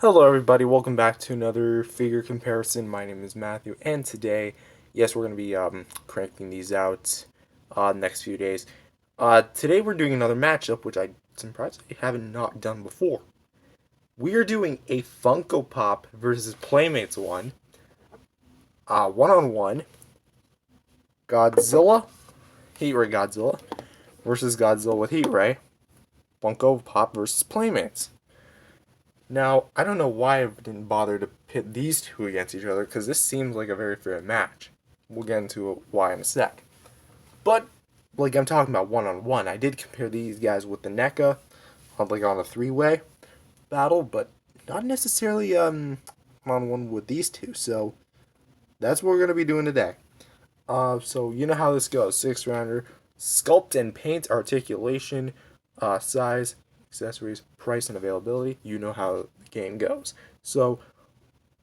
Hello, everybody. Welcome back to another figure comparison. My name is Matthew, and today, yes, we're going to be cranking these out next few days. Today, we're doing another matchup, which I'm surprised I haven't not done before. We are doing a Funko Pop versus Playmates one-on-one. Godzilla, Heat Ray Godzilla versus Godzilla with Heat Ray. Funko Pop versus Playmates. Now, I don't know why I didn't bother to pit these two against each other, because this seems like a very fair match. We'll get into why in a sec. But, like I'm talking about one-on-one, I did compare these guys with the NECA, on a three-way battle, but not necessarily one-on-one with these two, so that's what we're going to be doing today. So you know how this goes. 6-rounder, sculpt and paint articulation, size, accessories, price, and availability. You know how the game goes. So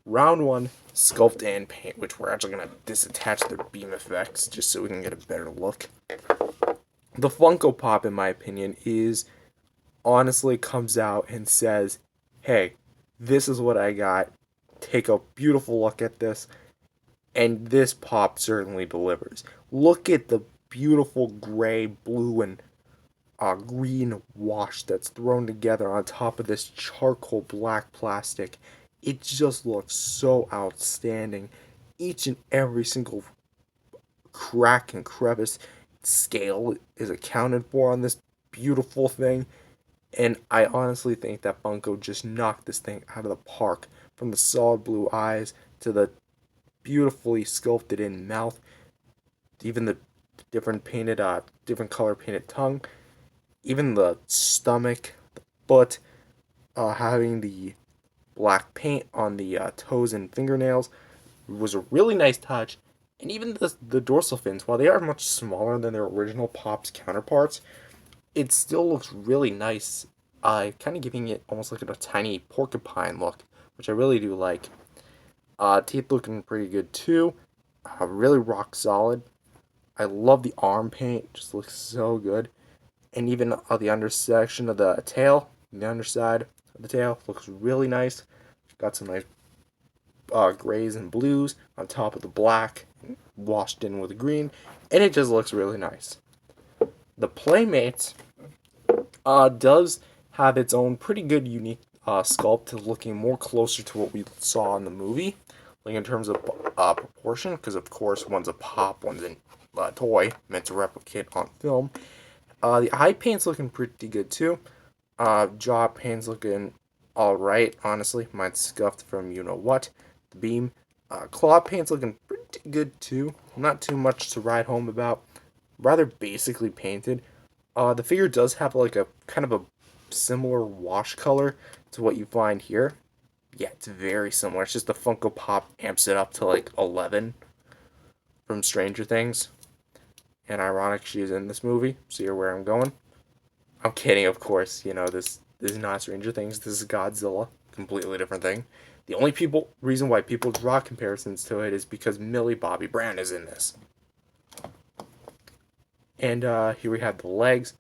round one, sculpt and paint, which we're actually going to disattach their beam effects just so we can get a better look. The Funko Pop, in my opinion, is honestly comes out and says, hey, this is what I got. Take a beautiful look at this. And this pop certainly delivers. Look at the beautiful gray, blue, and green wash that's thrown together on top of this charcoal black plastic. It just looks so outstanding. Each and every single crack and crevice scale is accounted for on this beautiful thing. And I honestly think that Funko just knocked this thing out of the park. From the solid blue eyes to the beautifully sculpted in mouth, even the different color painted tongue, even the stomach, the foot, having the black paint on the toes and fingernails was a really nice touch. And even the dorsal fins, while they are much smaller than their original Pops counterparts, it still looks really nice. Kind of giving it almost like a tiny porcupine look, which I really do like. Teeth looking pretty good too. Really rock solid. I love the arm paint; just looks so good. And even the undersection of the tail, the underside of the tail looks really nice. Got some nice grays and blues on top of the black, washed in with green, and it just looks really nice. The Playmates does have its own pretty good unique sculpt, looking more closer to what we saw in the movie, like in terms of proportion, because of course one's a pop, one's a toy meant to replicate on film. The eye paint's looking pretty good too. Jaw paint's looking alright, honestly. Mine's scuffed from you know what. The beam. Claw paint's looking pretty good too. Not too much to write home about. Rather basically painted. The figure does have like a kind of a similar wash color to what you find here. Yeah, it's very similar. It's just the Funko Pop amps it up to like 11 from Stranger Things. And ironic, she's in this movie. See where I'm going? I'm kidding, of course. You know, this is not Stranger Things. This is Godzilla. Completely different thing. The only reason why people draw comparisons to it is because Millie Bobby Brown is in this. And here we have the legs.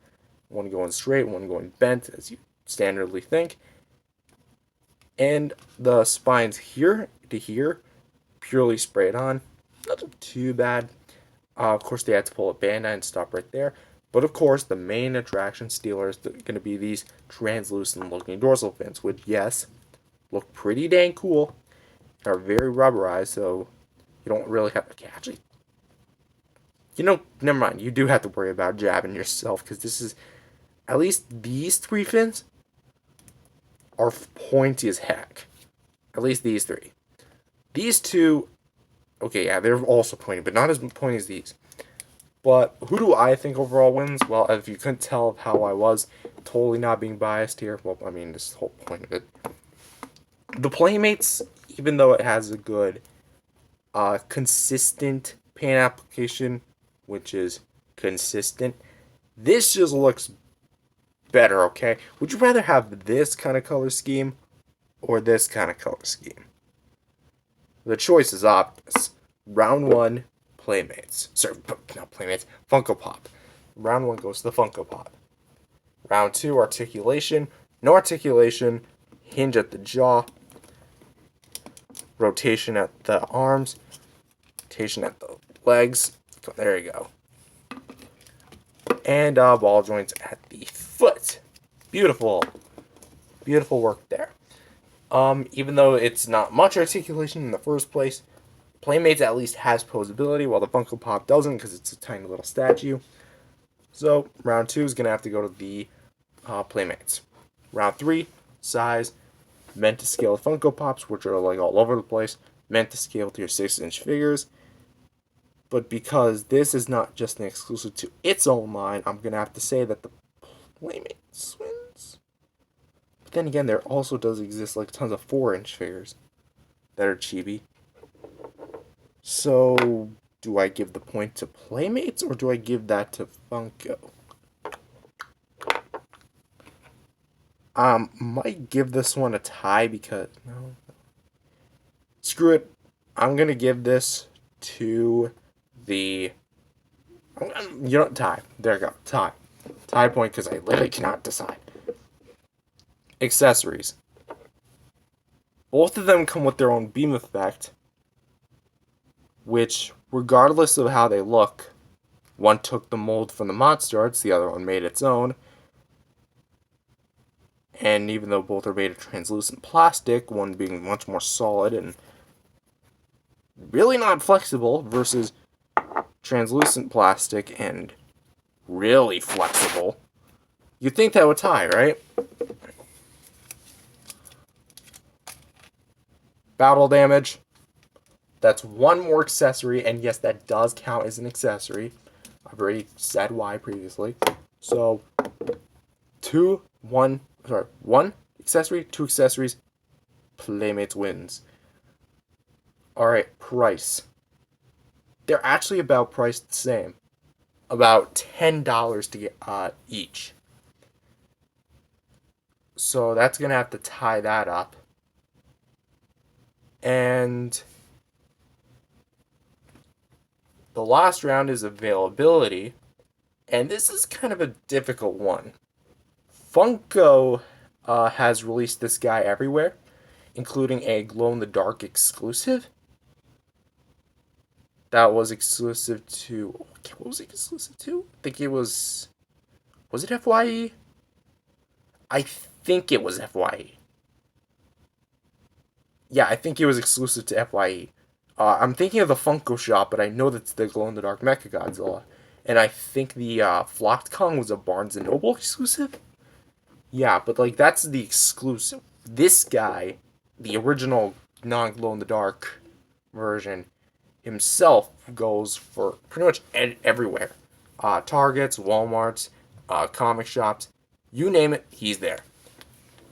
One going straight, one going bent, as you standardly think. And the spines here to here, purely sprayed on. Nothing too bad. Of course, they had to pull a Bandai and stop right there. But of course, the main attraction stealer is going to be these translucent looking dorsal fins, which, yes, look pretty dang cool. Are very rubberized, so you don't really have to catch it. You know, never mind. You do have to worry about jabbing yourself, because this is, at least these three fins are pointy as heck. At least these three. These two, okay, yeah, they're also pointy, but not as pointy as these. But who do I think overall wins? Well, if you couldn't tell how I was, totally not being biased here. Well, I mean, this is the whole point of it. The Playmates, even though it has a good, consistent paint application, which is consistent, this just looks better, okay? Would you rather have this kind of color scheme or this kind of color scheme? The choice is obvious. Round one, Playmates. Sorry, not Playmates. Funko Pop. Round one goes to the Funko Pop. Round two, articulation. No articulation. Hinge at the jaw. rotation at the arms, rotation at the legs. There you go. And ball joints at the foot. Beautiful. Beautiful work there. Even though it's not much articulation in the first place, Playmates at least has posability, while the Funko Pop doesn't because it's a tiny little statue. So, round 2 is going to have to go to the Playmates. Round 3, size, meant to scale Funko Pops, which are like all over the place, meant to scale to your 6-inch figures. But because this is not just an exclusive to its own line, I'm going to have to say that the Playmates wins. But then again, there also does exist like tons of 4-inch figures that are chibi. So, do I give the point to Playmates or do I give that to Funko? Might give this one a tie because no. Screw it. I'm gonna give this to the. Tie. There you go. Tie. Tie point because I literally cannot decide. Accessories. Both of them come with their own beam effect, which, regardless of how they look, one took the mold from the monster arts, the other one made its own. And even though both are made of translucent plastic, one being much more solid and really not flexible versus translucent plastic and really flexible, you'd think that would tie, right? Battle damage. That's one more accessory, and yes, that does count as an accessory. I've already said why previously. So, one accessory, 2 accessories, Playmates wins. Alright, price. They're actually about priced the same. About $10 to get each. So that's going to have to tie that up. And the last round is availability. And this is kind of a difficult one. Funko has released this guy everywhere, including a glow-in-the-dark exclusive. That was exclusive to... What was it exclusive to? I think it was... Was it FYE? I think it was FYE. Yeah, I think it was exclusive to FYE. I'm thinking of the Funko shop, but I know that's the glow-in-the-dark Mecha Godzilla. And I think the Flocked Kong was a Barnes & Noble exclusive? Yeah, but like that's the exclusive. This guy, the original non-glow-in-the-dark version, himself goes for pretty much everywhere. Targets, Walmarts, comic shops, you name it, he's there.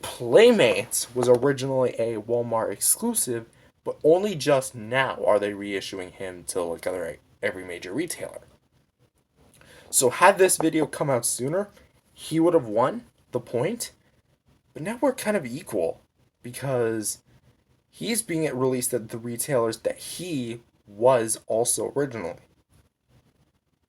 Playmates was originally a Walmart exclusive, but only just now are they reissuing him to like every major retailer. So had this video come out sooner, he would have won the point, but now we're kind of equal because he's being released at the retailers that he was also originally.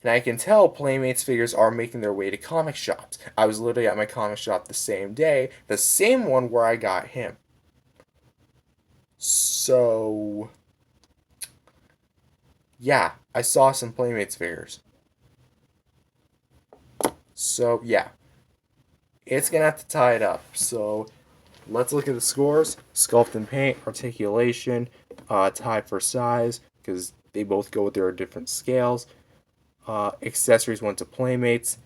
And I can tell Playmates figures are making their way to comic shops. I was literally at my comic shop the same day, the same one where I got him. So, yeah, I saw some Playmates figures. So, yeah, it's going to have to tie it up. So, let's look at the scores. Sculpt and paint, articulation, tie for size, because they both go with their different scales. Accessories went to Playmates.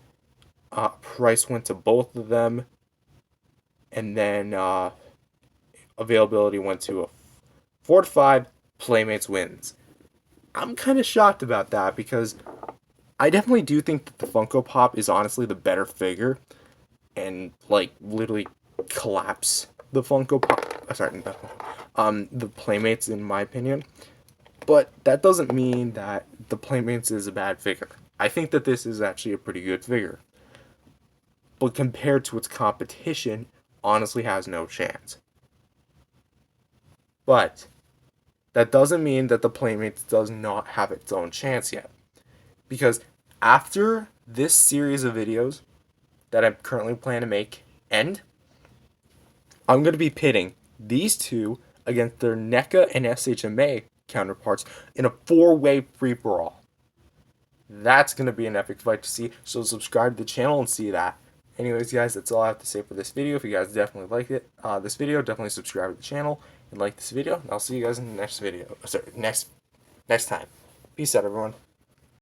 Price went to both of them. And then availability went to a 4-5. Playmates wins. I'm kind of shocked about that because I definitely do think that the Funko Pop is honestly the better figure. And, like, literally collapse the Funko Pop. Sorry, the Playmates, in my opinion. But that doesn't mean that the Playmates is a bad figure. I think that this is actually a pretty good figure. But compared to its competition, honestly has no chance. But that doesn't mean that the Playmates does not have its own chance yet. Because after this series of videos that I'm currently planning to make end, I'm going to be pitting these two against their NECA and SHMA counterparts in a 4-way free-for-all. That's going to be an epic fight to see, so subscribe to the channel and see that. Anyways, guys, that's all I have to say for this video. If you guys definitely liked it, this video, definitely subscribe to the channel and like this video. And I'll see you guys in the next video. Sorry, next time. Peace out, everyone.